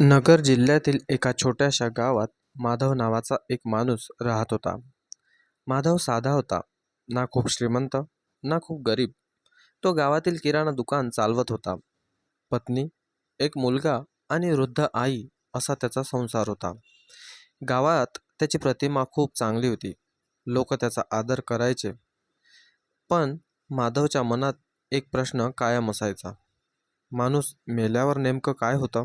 नगर जिल्ह्यातील एका छोट्याशा गावात माधव नावाचा एक माणूस राहत होता. माधव साधा होता, ना खूप श्रीमंत ना खूप गरीब. तो गावातील किराणा दुकान चालवत होता. पत्नी, एक मुलगा आणि वृद्ध आई असा त्याचा संसार होता. गावात त्याची प्रतिमा खूप चांगली होती. लोक त्याचा आदर करायचे. पण माधवच्या मनात एक प्रश्न कायम असायचा. माणूस मेल्यावर नेमकं काय होतं?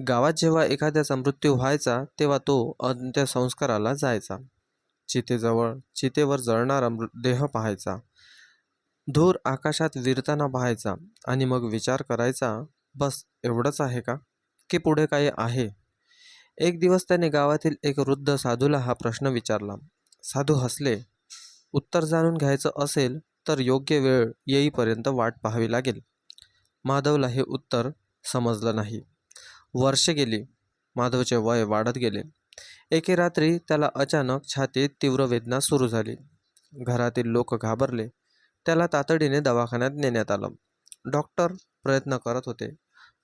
गावात जेव्हा एखाद्याचा मृत्यू व्हायचा तेव्हा तो अंत्यसंस्काराला जायचा. चितेवर जळणारा देह पाहायचा. धूर आकाशात विरताना पाहायचा आणि मग विचार करायचा, बस एवढंच आहे का, की पुढे काही आहे? एक दिवस त्याने गावातील एक वृद्ध साधूला हा प्रश्न विचारला. साधू हसले. उत्तर जाणून घ्यायचं असेल तर योग्य वेळ येईपर्यंत वाट पाहावी लागेल. माधवला हे उत्तर समजलं नाही. वर्षे गेली. माधवचे वय वाढत गेले. एके रात्री त्याला अचानक छातीत तीव्र वेदना सुरू झाली. घरातील लोक घाबरले. त्याला तातडीने दवाखान्यात नेण्यात आलं. डॉक्टर प्रयत्न करत होते.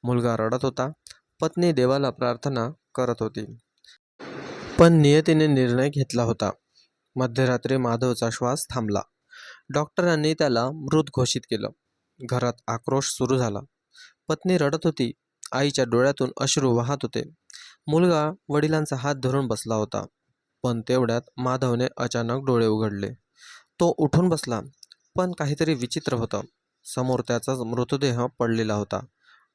मुलगा रडत होता. पत्नी देवाला प्रार्थना करत होती. पण नियतीने निर्णय घेतला होता. मध्यरात्री माधवचा श्वास थांबला. डॉक्टरांनी त्याला मृत घोषित केलं. घरात आक्रोश सुरू झाला. पत्नी रडत होती. आईच्या डोळ्यातून अश्रू वाहत होते. मुलगा वडिलांचा हात धरून बसला होता. पण तेवढ्यात माधवने अचानक डोळे उघडले. तो उठून बसला. पण काहीतरी विचित्र होतं. समोर त्याचा मृतदेह पडलेला होता.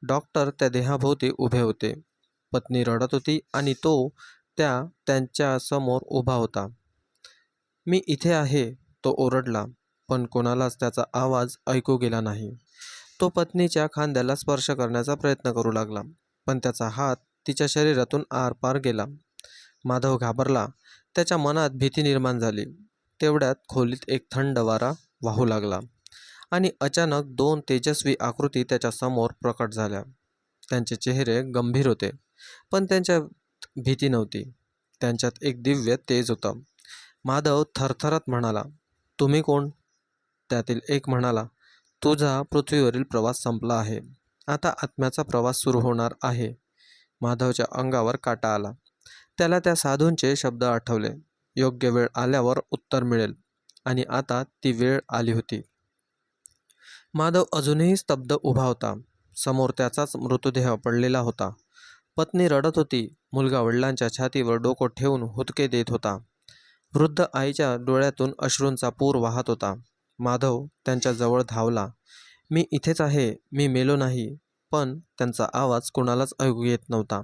डॉक्टर त्या देहाभोवती उभे होते. पत्नी रडत होती आणि तो त्यांच्या समोर उभा होता. मी इथे आहे, तो ओरडला. पण कोणालाच त्याचा आवाज ऐकू गेला नाही. तो पत्नीच्या खांद्याला स्पर्श करण्याचा प्रयत्न करू लागला, पण त्याचा हात तिच्या शरीरातून आरपार गेला. माधव घाबरला. त्याच्या मनात भीती निर्माण झाली. तेवढ्यात खोलीत एक थंड वारा वाहू लागला आणि अचानक दोन तेजस्वी आकृती त्याच्या समोर प्रकट झाल्या. त्यांचे चेहरे गंभीर होते, पण त्यांच्यात भीती नव्हती. त्यांच्यात एक दिव्य तेज होतं. माधव थरथरत म्हणाला, तुम्ही कोण? त्यातील एक म्हणाला, तुझा पृथ्वीवरील प्रवास संपला आहे. आता आत्म्याचा प्रवास सुरू होणार आहे. माधवच्या अंगावर काटा आला. त्याला त्या साधूंचे शब्द आठवले. योग्य वेळ आल्यावर उत्तर मिळेल. आणि आता ती वेळ आली होती. माधव अजूनही स्तब्ध उभा होता. समोर त्याचाच मृतदेह पडलेला होता. पत्नी रडत होती. मुलगा वडिलांच्या छातीवर डोकं ठेवून हुदके देत होता. वृद्ध आईच्या डोळ्यातून अश्रूंचा पूर वाहत होता. माधव त्यांच्या जवळ धावला. मी इथेच आहे, मी मेलो नाही. पण त्यांचा आवाज कुणालाच ऐकू येत नव्हता.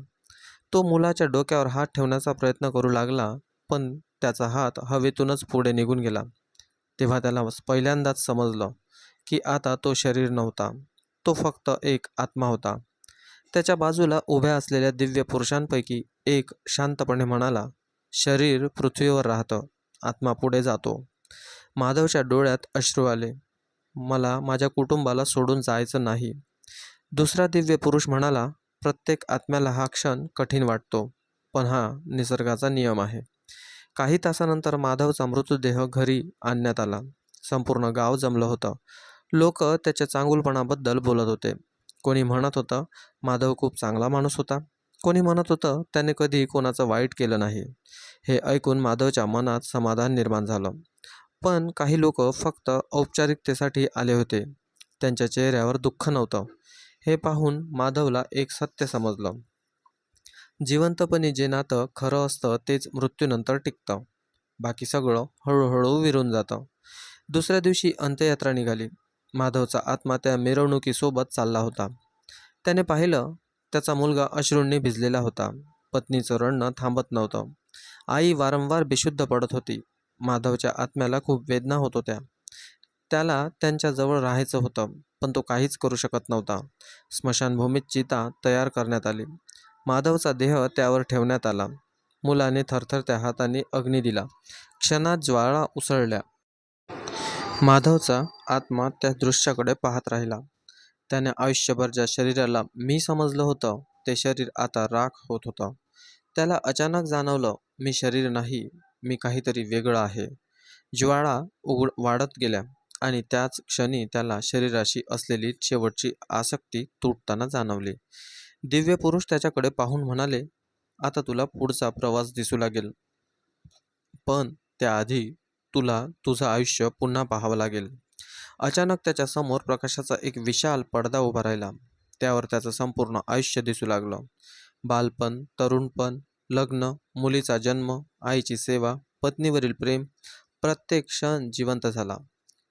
तो मुलाच्या डोक्यावर हात ठेवण्याचा प्रयत्न करू लागला, पण त्याचा हात हवेतूनच पुढे निघून गेला. तेव्हा त्याला पहिल्यांदाच समजलं की आता तो शरीर नव्हता, तो फक्त एक आत्मा होता. त्याच्या बाजूला उभ्या असलेल्या दिव्य पुरुषांपैकी एक शांतपणे म्हणाला, शरीर पृथ्वीवर राहतं, आत्मा पुढे जातो. माधवच्या डोळ्यात अश्रू आले. मला माझ्या कुटुंबाला सोडून जायचं नाही. दुसरा दिव्य पुरुष म्हणाला, प्रत्येक आत्म्याला हा क्षण कठीण वाटतो, पण हा निसर्गाचा नियम आहे. काही तासानंतर माधवचा मृतदेह घरी आणण्यात आला. संपूर्ण गाव जमलं होतं. लोक त्याच्या चांगुलपणाबद्दल बोलत होते. कोणी म्हणत होतं, माधव खूप चांगला माणूस होता. कोणी म्हणत होतं, त्याने कधी कोणाचं वाईट केलं नाही. हे ऐकून माधवच्या मनात समाधान निर्माण झालं. पण काही लोक फक्त औपचारिकतेसाठी आले होते. त्यांच्या चेहऱ्यावर दुःख नव्हतं. हे पाहून माधवला एक सत्य समजलं. जिवंतपणी जे नातं खरं असतं तेच मृत्यूनंतर टिकतं. बाकी सगळं हळूहळू विरून जातं. दुसऱ्या दिवशी अंत्ययात्रा निघाली. माधवचा आत्मा त्या मिरवणुकीसोबत चालला होता. त्याने पाहिलं, त्याचा मुलगा अश्रूंनी भिजलेला होता. पत्नीचं रडणं थांबत नव्हतं. आई वारंवार बेशुद्ध पडत होती. माधवच्या आत्म्याला खूप वेदना होत होत्या. त्याला त्यांच्या जवळ राहायचं होतं, पण तो काहीच करू शकत नव्हता. स्मशानभूमीत चिता तयार करण्यात आली. माधवचा देह त्यावर ठेवण्यात आला. मुलाने थरथरत्या हाताने अग्नी दिला. क्षणात ज्वाळा उसळल्या. माधवचा आत्मा त्या दृश्याकडे पाहत राहिला. त्याने आयुष्यभर ज्या शरीराला मी समजलं होतं, ते शरीर आता राख होत होतं. त्याला अचानक जाणवलं, मी शरीर नाही, मी काहीतरी वेगळं आहे. ज्वाळा वाढत गेल्या आणि त्याच क्षणी त्याला शरीराशी असलेली शेवटची आसक्ती तुटताना जाणवली. दिव्य पुरुष त्याच्याकडे पाहून म्हणाले, आता तुला पुढचा प्रवास दिसू लागेल, पण त्याआधी तुला तुझं आयुष्य पुन्हा पाहावं लागेल. अचानक त्याच्या समोर प्रकाशाचा एक विशाल पडदा उभा राहिला. त्यावर त्याचं संपूर्ण आयुष्य दिसू लागलं. बालपण, तरुणपण, लग्न, मुलीचा जन्म, आईची सेवा, पत्नीवरील प्रेम, प्रत्येक क्षण जिवंत झाला.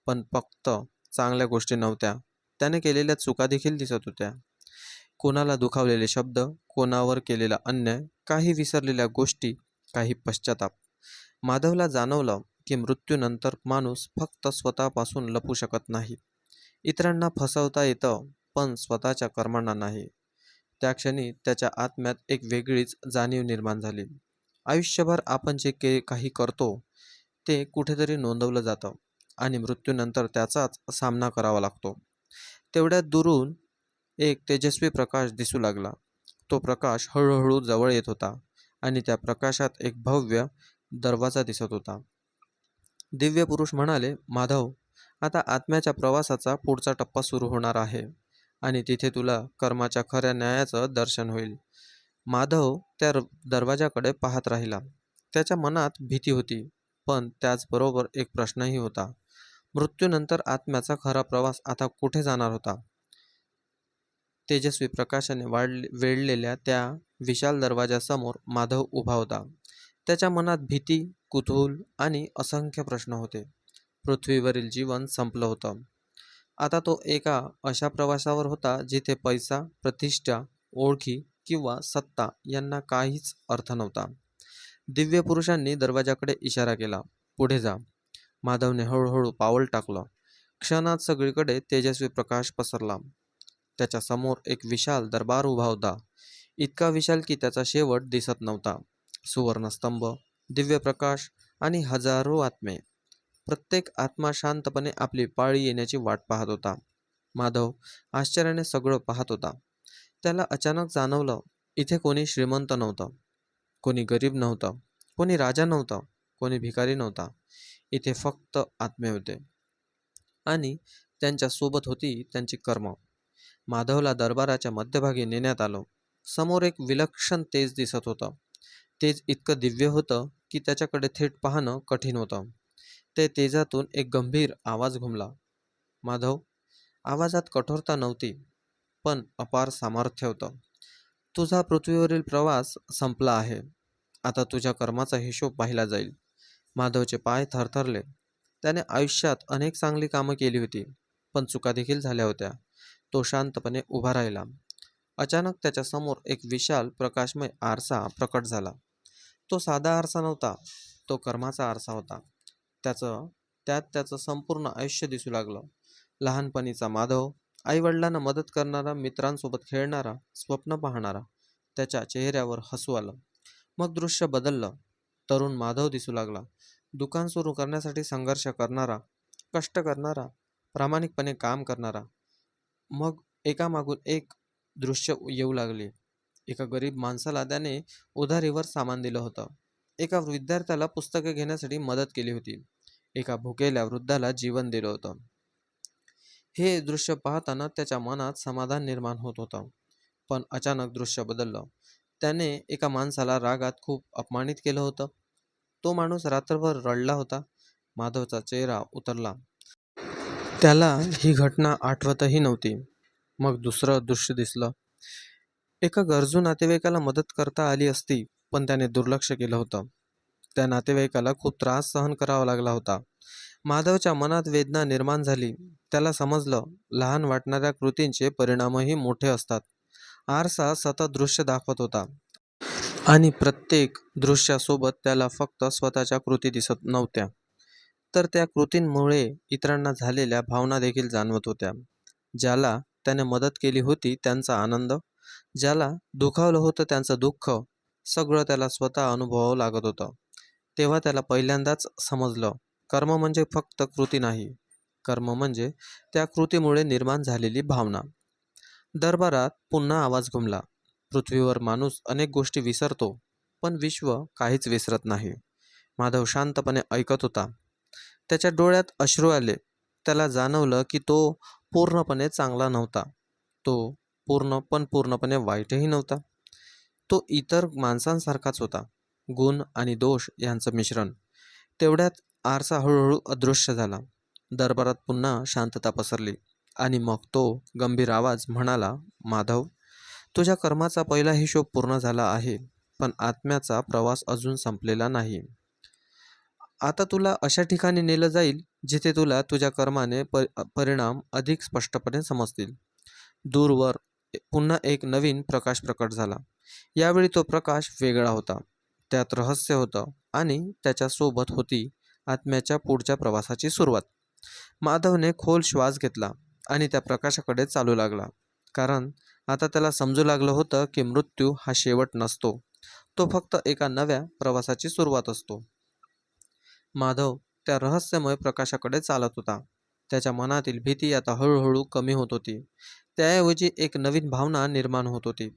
पण फक्त चांगल्या गोष्टी नव्हत्या. त्याने केलेल्या चुका देखील दिसत होत्या. कोणाला दुखावलेले शब्द, कोणावर केलेला अन्याय, काही विसरलेल्या गोष्टी, काही पश्चाताप. माधवला जाणवलं की मृत्यूनंतर माणूस फक्त स्वतःपासून लपू शकत नाही. इतरांना फसवता येतं, पण स्वतःच्या कर्मांना नाही. त्या क्षणी त्याच्या आत्म्यात एक वेगळीच जाणीव निर्माण झाली. आयुष्यभर आपण जे काही करतो ते कुठेतरी नोंदवलं जातं आणि मृत्यूनंतर त्याचाच सामना करावा लागतो. तेवढ्यात दुरून एक तेजस्वी प्रकाश दिसू लागला. तो प्रकाश हळूहळू जवळ येत होता आणि त्या प्रकाशात एक भव्य दरवाजा दिसत होता. दिव्य पुरुष म्हणाले, माधव, आता आत्म्याच्या प्रवासाचा पुढचा टप्पा सुरू होणार आहे आणि तिथे तुला कर्माच्या खऱ्या न्यायाचं दर्शन होईल. माधव त्या दरवाजाकडे पाहत राहिला. त्याच्या मनात भीती होती, पण त्याचबरोबर एक प्रश्नही होता. मृत्यूनंतर आत्म्याचा खरा प्रवास आता कुठे जाणार होता? तेजस्वी प्रकाशाने वेढलेल्या त्या विशाल दरवाजासमोर माधव उभा होता. त्याच्या मनात भीती, कुतूहल आणि असंख्य प्रश्न होते. पृथ्वीवरील जीवन संपलं होतं. आता तो एका अशा प्रवासावर होता जिथे पैसा, प्रतिष्ठा, ओळखी किंवा सत्ता यांना काहीच अर्थ नव्हता. दिव्य पुरुषांनी दरवाजाकडे इशारा केला, पुढे जा. माधवने हळूहळू पाऊल टाकलं. क्षणात सगळीकडे तेजस्वी प्रकाश पसरला. त्याच्या समोर एक विशाल दरबार उभा होता. इतका विशाल की त्याचा शेवट दिसत नव्हता. सुवर्णस्तंभ, दिव्य प्रकाश आणि हजारो आत्मे. प्रत्येक आत्मा शांतपणे आपली पाळी येण्याची वाट पाहत होता. माधव आश्चर्याने सगळं पाहत होता. त्याला अचानक जाणवलं, इथे कोणी श्रीमंत नव्हतं, कोणी गरीब नव्हतं, कोणी राजा नव्हतं, कोणी भिकारी नव्हता. इथे फक्त आत्मे होते आणि त्यांच्या सोबत होती त्यांची कर्म. माधवला दरबाराच्या मध्यभागी नेण्यात आलं. समोर एक विलक्षण तेज दिसत होतं. तेज इतकं दिव्य होतं की त्याच्याकडे थेट पाहणं कठीण होतं. ते तेजातून एक गंभीर आवाज घुमला. माधव, आवाजात कठोरता नव्हती, पण अपार सामर्थ्य होतं. तुझा पृथ्वीवरील प्रवास संपला आहे. आता तुझ्या कर्माचा हिशोब पाहिला जाईल. माधवचे पाय थरथरले. त्याने आयुष्यात अनेक चांगली कामं केली होती, पण चुका देखील झाल्या होत्या. तो शांतपणे उभा राहिला. अचानक त्याच्या समोर एक विशाल प्रकाशमय आरसा प्रकट झाला. तो साधा आरसा नव्हता, तो कर्माचा आरसा होता. त्याचं संपूर्ण आयुष्य दिसू लागलं. लहानपणीचा माधव, आईवडिलांना मदत करणारा, मित्रांसोबत खेळणारा, स्वप्न पाहणारा. त्याच्या चेहऱ्यावर हसू आलं. मग दृश्य बदललं. तरुण माधव दिसू लागला. दुकान सुरू करण्यासाठी संघर्ष करणारा, कष्ट करणारा, प्रामाणिकपणे काम करणारा. मग एकामागून एक दृश्य येऊ लागले. एका गरीब माणसाला त्याने उधारीवर सामान दिलं होतं. एका विद्यार्थ्याला पुस्तके घेण्यासाठी मदत केली होती. एका भुकेल्या वृद्धाला जीवन दिलं होतं. हे दृश्य पाहताना त्याच्या मनात समाधान निर्माण होत होतं. पण अचानक दृश्य बदललं. त्याने एका माणसाला रागात खूप अपमानित केलं होतं. तो माणूस रात्रभर रडला होता. माधवचा चेहरा उतरला. त्याला ही घटना आठवतही नव्हती. मग दुसरं दृश्य दिसलं. एका गरजू नातेवाईकाला मदत करता आली असती, पण त्याने दुर्लक्ष केलं होतं. त्या नातेवाईकाला खूप त्रास सहन करावा लागला होता. माधवच्या मनात वेदना निर्माण झाली. त्याला समजलं, लहान वाटणाऱ्या कृतींचे परिणामही मोठे असतात. आरसा सतत दृश्य दाखवत होता आणि प्रत्येक दृश्यासोबत त्याला फक्त स्वतःच्या कृती दिसत नव्हत्या, तर त्या कृतींमुळे इतरांना झालेल्या भावना देखील जाणवत होत्या. ज्याला त्याने मदत केली होती त्यांचा आनंद, ज्याला दुखावलं होतं त्यांचं दुःख, सगळं त्याला स्वतः अनुभवावं लागत होतं. तेव्हा त्याला पहिल्यांदाच समजलं, कर्म म्हणजे फक्त कृती नाही. कर्म म्हणजे त्या कृतीमुळे निर्माण झालेली भावना. दरबारात पुन्हा आवाज घुमला. पृथ्वीवर माणूस अनेक गोष्टी विसरतो, पण विश्व काहीच विसरत नाही. माधव शांतपणे ऐकत होता. त्याच्या डोळ्यात अश्रू आले. त्याला जाणवलं की तो पूर्णपणे चांगला नव्हता. तो पूर्णपणे वाईटही नव्हता. तो इतर माणसांसारखाच होता. गुण आणि दोष यांचं मिश्रण. तेवढ्यात आरसा हळूहळू अदृश्य झाला. दरबारात पुन्हा शांतता पसरली आणि मग तो गंभीर आवाज म्हणाला, माधव, तुझ्या कर्माचा पहिला हिशोब पूर्ण झाला आहे, पण आत्म्याचा प्रवास अजून संपलेला नाही. आता तुला अशा ठिकाणी नेलं जाईल जिथे तुला तुझ्या कर्माने परिणाम अधिक स्पष्टपणे समजतील. दूरवर पुन्हा एक नवीन प्रकाश प्रकट झाला. यावेळी तो प्रकाश वेगळा होता. त्यात रहस्य होतं आणि त्याच्यासोबत होती आत्म्याच्या पुढच्या प्रवासाची सुरुवात. माधवने खोल श्वास घेतला आणि त्या प्रकाशाकडे चालू लागला. कारण आता त्याला समजू लागलं होतं की मृत्यू हा शेवट नसतो. तो फक्त एका नव्या प्रवासाची सुरुवात असतो. माधव त्या रहस्यमय प्रकाशाकडे चालत होता. त्याच्या मनातील भीती आता हळूहळू कमी होत होती. त्याऐवजी एक नवीन भावना निर्माण होत होती,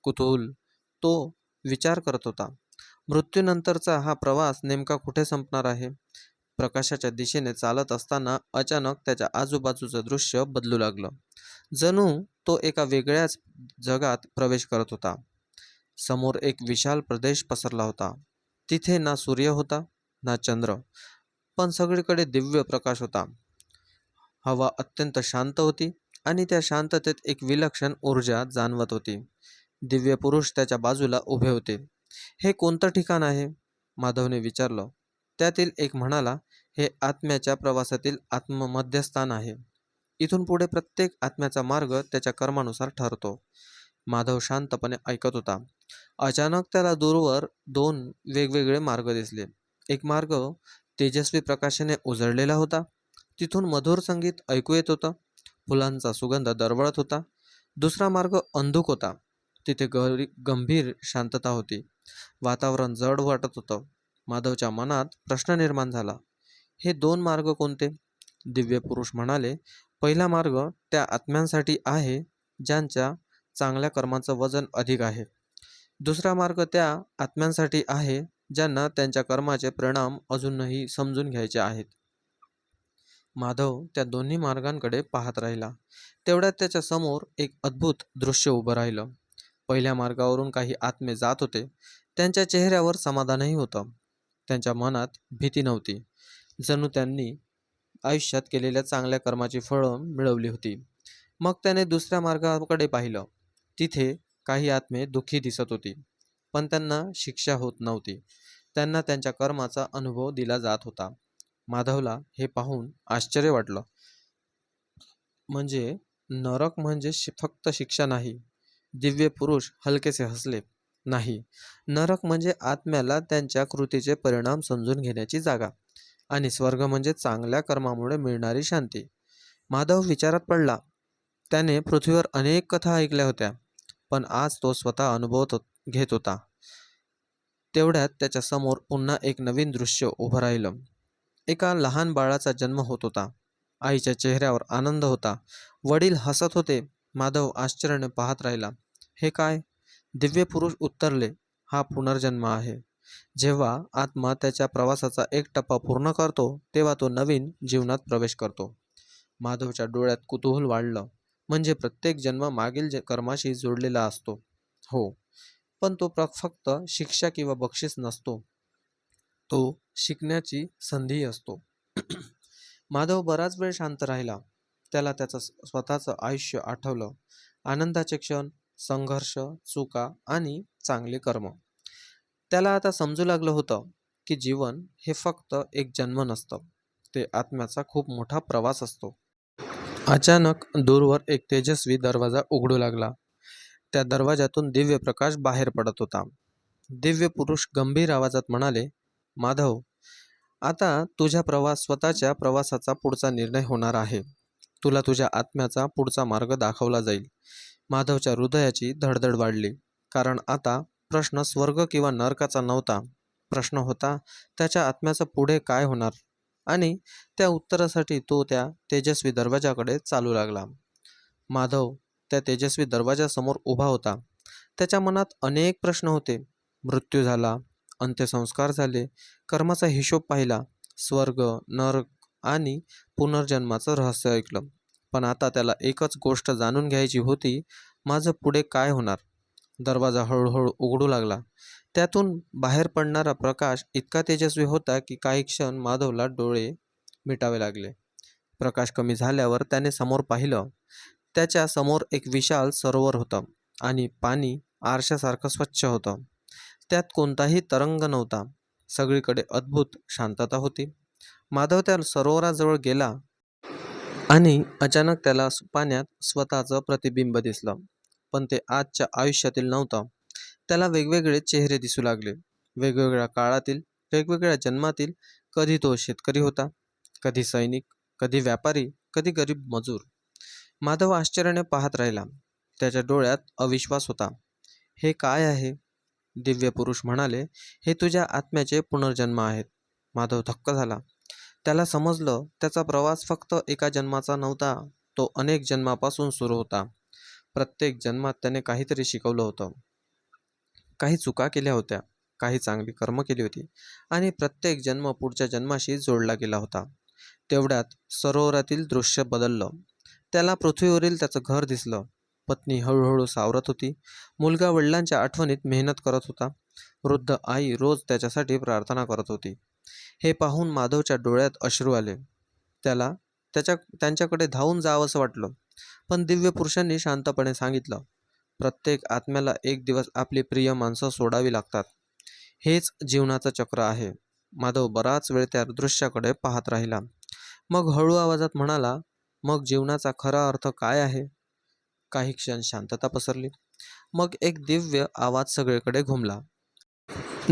कुतूहल. तो विचार करत होता, मृत्यूनंतरचा हा प्रवास नेमका कुठे संपणार आहे? प्रकाशाच्या दिशेने चालत असताना अचानक त्याच्या आजूबाजूचं दृश्य बदलू लागलं. जणू तो एका वेगळ्याच जगात प्रवेश करत होता. समोर एक विशाल प्रदेश पसरला होता. तिथे ना सूर्य होता ना चंद्र, पण सगळीकडे दिव्य प्रकाश होता. हवा अत्यंत शांत होती आणि त्या शांततेत एक विलक्षण ऊर्जा जाणवत होती. दिव्य पुरुष त्याच्या बाजूला उभे होते. हे कोणतं ठिकाण आहे? माधवने विचारलं. त्यातील एक म्हणाला, हे आत्म्याच्या प्रवासातील आत्ममध्यस्थान आहे. इथून पुढे प्रत्येक आत्म्याचा मार्ग त्याच्या कर्मानुसार ठरतो. माधव शांतपणे ऐकत होता. अचानक त्याला दूरवर दोन वेगवेगळे मार्ग दिसले. एक मार्ग तेजस्वी प्रकाशाने उजळलेला होता. तिथून मधुर संगीत ऐकू येत होतं. फुलांचा सुगंध दरवळत होता. दुसरा मार्ग अंधुक होता. तिथे गंभीर शांतता होती. वातावरण जड वाटत होतं. माधवच्या मनात प्रश्न निर्माण झाला, हे दोन मार्ग कोणते? दिव्य पुरुष म्हणाले, पहिला मार्ग त्या आत्म्यांसाठी आहे ज्यांच्या चांगल्या कर्माचं वजन अधिक आहे. दुसरा मार्ग त्या आत्म्यांसाठी आहे ज्यांना त्यांच्या कर्माचे परिणाम अजूनही समजून घ्यायचे आहेत. माधव त्या दोन्ही मार्गांकडे पाहत राहिला. तेवढ्यात त्याच्या समोर एक अद्भुत दृश्य उभं राहिलं. पहिल्या मार्गावरून काही आत्मे जात होते. त्यांच्या चेहऱ्यावर समाधानही होतं. त्यांच्या मनात भीती नव्हती. जणू त्यांनी आयुष्यात केलेल्या चांगल्या कर्माची फळं मिळवली होती. मग त्याने दुसऱ्या मार्गाकडे पाहिलं. तिथे काही आत्मे दुःखी दिसत होती, पण त्यांना शिक्षा होत नव्हती. त्यांना त्यांच्या कर्माचा अनुभव दिला जात होता. माधवला हे पाहून आश्चर्य वाटलं. म्हणजे नरक म्हणजे फक्त शिक्षा नाही. दिव्य पुरुष हलकेसे हसले. नाही, नरक म्हणजे आत्म्याला त्यांच्या कृतीचे परिणाम समजून घेण्याची जागा, आणि स्वर्ग म्हणजे चांगल्या कर्मामुळे मिळणारी शांती. माधव विचारात पडला. त्याने पृथ्वीवर अनेक कथा ऐकल्या होत्या, पण आज तो स्वतः घेत होता. तेवढ्यात त्याच्या समोर पुन्हा एक नवीन दृश्य उभं राहिलं. एका लहान बाळाचा जन्म होत होता. आईच्या चेहऱ्यावर आनंद होता. वडील हसत होते. माधव आश्चर्याने पाहत राहिला. हे काय? दिव्य पुरुष उत्तरले, हा पुनर्जन्म आहे. जेव्हा आत्मा त्याच्या प्रवासाचा एक टप्पा पूर्ण करतो तेव्हा तो नवीन जीवनात प्रवेश करतो. माधवच्या डोळ्यात कुतूहल वाढलं. म्हणजे प्रत्येक जन्म मागील कर्माशी जोडलेला असतो? हो, पण तो फक्त शिक्षा किंवा बक्षीस नसतो. तो शिकण्याची संधी असतो. माधव बराच वेळ शांत राहिला. त्याला त्याचं स्वतःचं आयुष्य आठवलं. आनंदाचे क्षण, संघर्ष, चुका आणि चांगले कर्म. त्याला आता समजू लागलं होतं की जीवन हे फक्त एक जन्म नसतं, ते आत्म्याचा खूप मोठा प्रवास असतो. अचानक दूरवर एक तेजस्वी दरवाजा उघडू लागला. त्या दरवाजातून दिव्य प्रकाश बाहेर पडत होता. दिव्य पुरुष गंभीर आवाजात म्हणाले, माधव, आता तुझ्या स्वतःच्या प्रवासाचा पुढचा निर्णय होणार आहे. तुला तुझ्या आत्म्याचा पुढचा मार्ग दाखवला जाईल. माधवच्या हृदयाची धडधड वाढली. कारण आता प्रश्न स्वर्ग किंवा नरकाचा नव्हता. प्रश्न होता त्याच्या आत्म्याचं पुढे काय होणार. आणि त्या उत्तरासाठी तो त्या तेजस्वी दरवाजाकडे चालू लागला. माधव त्या तेजस्वी दरवाजासमोर उभा होता. त्याच्या मनात अनेक प्रश्न होते. मृत्यू झाला, अंत्यसंस्कार झाले, कर्माचा हिशोब पाहिला, स्वर्ग, नरक आणि पुनर्जन्माचं रहस्य ऐकलं. पण आता त्याला एकच गोष्ट जाणून घ्यायची होती, माझं पुढे काय होणार? दरवाजा हळूहळू उघडू लागला. त्यातून बाहेर पडणारा प्रकाश इतका तेजस्वी होता की काही क्षण माधवला डोळे मिटावे लागले. प्रकाश कमी झाल्यावर त्याने समोर पाहिलं. त्याच्या समोर एक विशाल सरोवर होतं आणि पाणी आरशासारखं स्वच्छ होतं. त्यात कोणताही तरंग नव्हता. सगळीकडे अद्भुत शांतता होती. माधव त्या सरोवराजवळ गेला आणि अचानक त्याला पाण्यात स्वतःचं प्रतिबिंब दिसलं. पण ते आजच्या आयुष्यातील नव्हतं. त्याला वेगवेगळे चेहरे दिसू लागले. वेगवेगळ्या काळातील, वेगवेगळ्या जन्मातील. कधी तो शेतकरी होता, कधी सैनिक, कधी व्यापारी, कधी गरीब मजूर. माधव आश्चर्याने पाहत राहिला. त्याच्या डोळ्यात अविश्वास होता. हे काय आहे? दिव्य पुरुष म्हणाले, हे तुझ्या आत्म्याचे पुनर्जन्म आहेत. माधव थक्क झाला. त्याला समजलं, त्याचा प्रवास फक्त एका जन्माचा नव्हता. तो अनेक जन्मापासून सुरू होता. प्रत्येक जन्मात त्याने काहीतरी शिकवलं होतं. काही चुका केल्या होत्या, काही चांगली कर्म केली होती आणि प्रत्येक जन्म पुढच्या जन्माशी जोडला गेला होता. तेवढ्यात सरोवरातील दृश्य बदललं. त्याला पृथ्वीवरील त्याचं घर दिसलं. पत्नी हळूहळू सावरत होती. मुलगा वडिलांच्या आठवणीत मेहनत करत होता. वृद्ध आई रोज त्याच्यासाठी प्रार्थना करत होती. हे पाहून माधवच्या डोळ्यात अश्रू आले. त्याला त्यांच्याकडे धावून जावंसं वाटलं. पण दिव्य पुरुषांनी शांतपणे सांगितलं, प्रत्येक आत्म्याला एक दिवस आपली प्रिय माणसं सोडावी लागतात. हेच जीवनाचं चक्र आहे. माधव बराच वेळ त्या दृश्याकडे पाहत राहिला. मग हळू आवाजात म्हणाला, मग जीवनाचा खरा अर्थ काय आहे? काही क्षण शांतता पसरली. मग एक दिव्य आवाज सगळीकडे घुमला.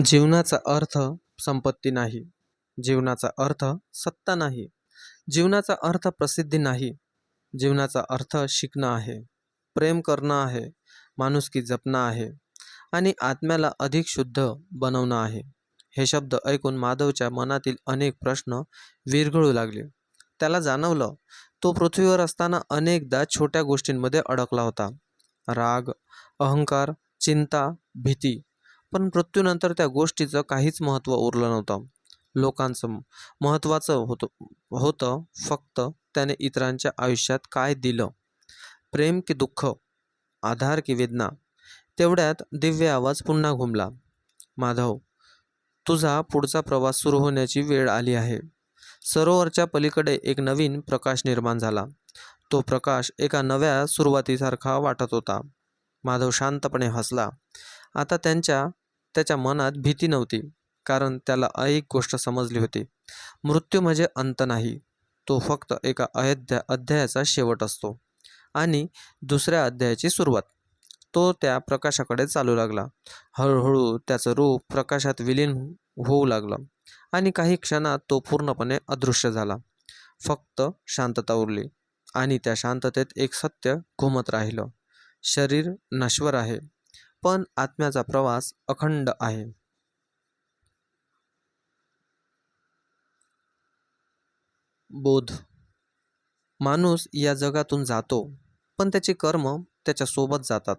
जीवनाचा अर्थ संपत्ती नाही. जीवनाचा अर्थ सत्ता नाही. जीवनाचा अर्थ प्रसिद्धी नाही. जीवनाचा अर्थ शिकणं आहे, प्रेम करणं आहे, माणुसकी जपणं आहे आणि आत्म्याला अधिक शुद्ध बनवणं आहे. हे शब्द ऐकून माधवच्या मनातील अनेक प्रश्न विरघळू लागले. त्याला जाणवलं, तो पृथ्वीवर असताना अनेकदा छोट्या गोष्टींमध्ये अडकला होता. राग, अहंकार, चिंता, भीती. पण मृत्यूनंतर त्या गोष्टीचं काहीच महत्त्व उरलं नव्हतं. लोकांचं महत्त्वाचं होतं फक्त त्याने इतरांच्या आयुष्यात काय दिलं. प्रेम की दुःख, आधार की वेदना. तेवढ्यात दिव्य आवाज पुन्हा घुमला. माधव, तुझा पुढचा प्रवास सुरू होण्याची वेळ आली आहे. सरोवरच्या पलीकडे एक नवीन प्रकाश निर्माण झाला. तो प्रकाश एका नव्या सुरुवातीसारखा वाटत होता. माधव शांतपणे हसला. आता त्याच्या मनात भीती नव्हती, कारण त्याला एक गोष्ट समजली होती. मृत्यू म्हणजे अंत नाही. तो फक्त एका अध्यायाचा शेवट असतो आणि दुसऱ्या अध्यायाची सुरुवात. तो त्या प्रकाशाकडे चालू लागला. हळूहळू त्याचं रूप प्रकाशात विलीन होऊ लागलं आणि काही क्षणात तो पूर्णपणे अदृश्य झाला. फक्त शांतता उरली आणि त्या शांततेत एक सत्य घुमत राहिलं. शरीर नश्वर आहे, पण आत्म्याचा प्रवास अखंड आहे. बोध. माणूस या जगातून जातो, पण त्याची कर्म त्याच्यासोबत जातात.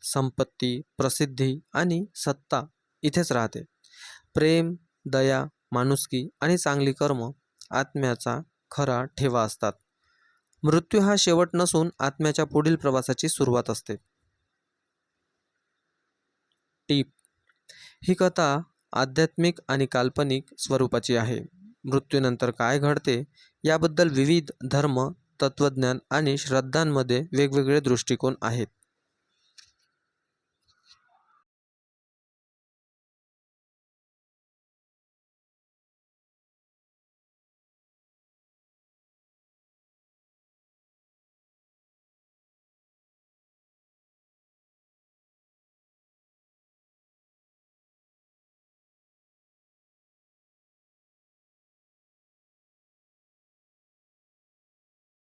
संपत्ती, प्रसिद्धी आणि सत्ता इथेच राहते. प्रेम, दया, माणुसकी आणि चांगली कर्म आत्म्याचा खरा ठेवा असतात. मृत्यू हा शेवट नसून आत्म्याच्या पुढील प्रवासाची सुरुवात असते. टीप: ही कथा आध्यात्मिक आणि काल्पनिक स्वरूपाची आहे. मृत्यूनंतर काय घडते याबद्दल विविध धर्म, तत्त्वज्ञान आणि श्रद्धांमध्ये वेगवेगळे दृष्टिकोन आहेत.